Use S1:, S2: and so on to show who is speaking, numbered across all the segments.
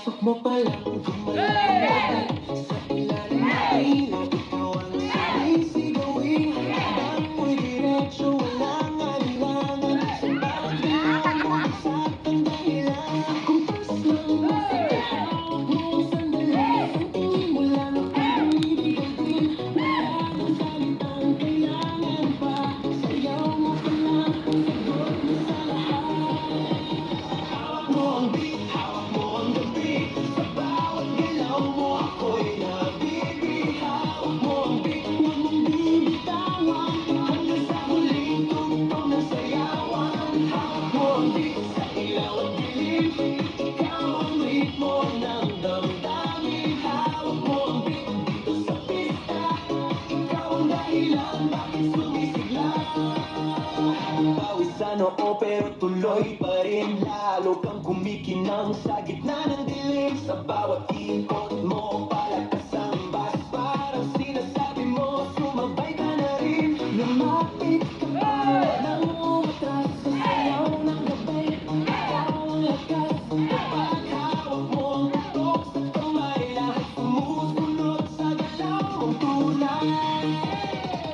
S1: Pagpasok mo pa lang, gumalaw sa ilalim ng ilaw. Ikaw ang sinisigawin. Habang mo'y diretso, walang alinlangan. Sa bawat galaw mo, saktang dahilan. Kumpas lang sa kahawak mo, sandali. Ang tingin mo lang ang ibig din. Wala kang salitang kailangan pa. Sayaw mo pa lang, sagot mo sa lahat. Hawak mo ang beat, hawak mo ang gabi. Sa bawat galaw mo ako'y nabibig. Hawak mo ang beat, huwag mong bibitawan. Hanggang sa huling tugtog ng sayawan. Hawak mo ang beat, sa ilaw at dilim. Ikaw ang ritmo ng damdamin. Hawak mo ang beat, dito sa pista. Ikaw ang dahilan, bakit sumisigla. Pawis sa noo pero tuloy pa rin. Lalo kang kumikinang sa gitna ng dilim. Sa bawat ikot mo, palakas ang bas. Parang sinasabi mo, sumabay ka na rin. Lumapit ka pa nang umatras sa sayaw ng gabi. Ikaw ang lakas kapag hawak mo ang tutok sa kamay. Lahat sumusunod sa galaw mong tunay.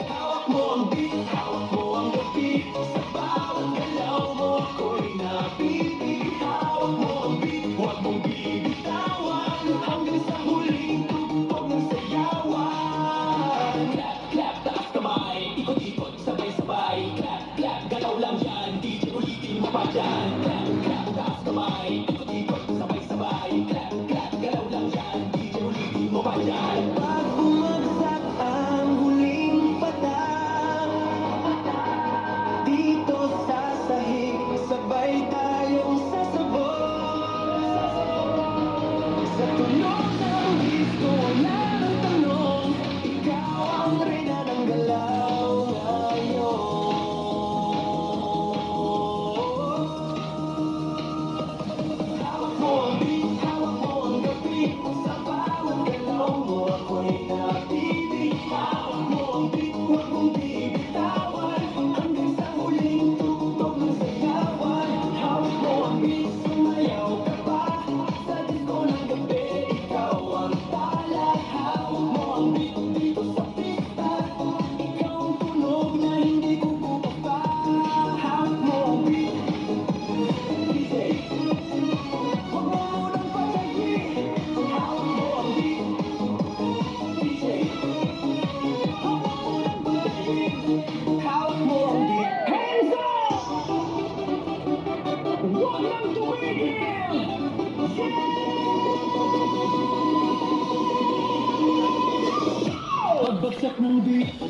S1: Hawak mo ang beat, hawak mo ang gabi. Sa bawat galaw mo ako'y napipig. Hawak mo ang beat, huwag mong bibitawan. Hanggang sa huling tugtog ng sayawan. Clap, clap, taas kamay. Ikot-ikot, sabay-sabay. Clap, clap, galaw lang yan. DJ ulitin mo pa dyan. Clap, clap, taas kamay. Ikot-ikot, sabay-sabay. Clap, clap, galaw lang yan. DJ ulitin mo pa dyan. Pag bumagsak ang huling patang, dito sa sahig, sabay tayong sasabog. Sa tunog ng disco, wala nang tanong. Ikaw ang reyna ng galaw ngayon. Hawak mo ang beat, hawak mo ang gabi. Sa bawat galaw mo ako'y napipig. Hawak mo ang beat, huwag mong bibitawan. Hanggang sa huling tugtog ng sayawan. Hawak mo ang beat, sumayaw ka pa. Sa disco ng gabi, ikaw ang tala. Hawak mo ang beat, dito sa pista. Ikaw ang tunog na hindi kukupa pa. Hawak mo ang beat, DJ. Huwag mo munang patayin. Hawak mo ang beat, DJ. Huwag mo munang patayin. Hawak mo ang beat. Hands up! Huwag lang tumigil! Pagbagsak ng beat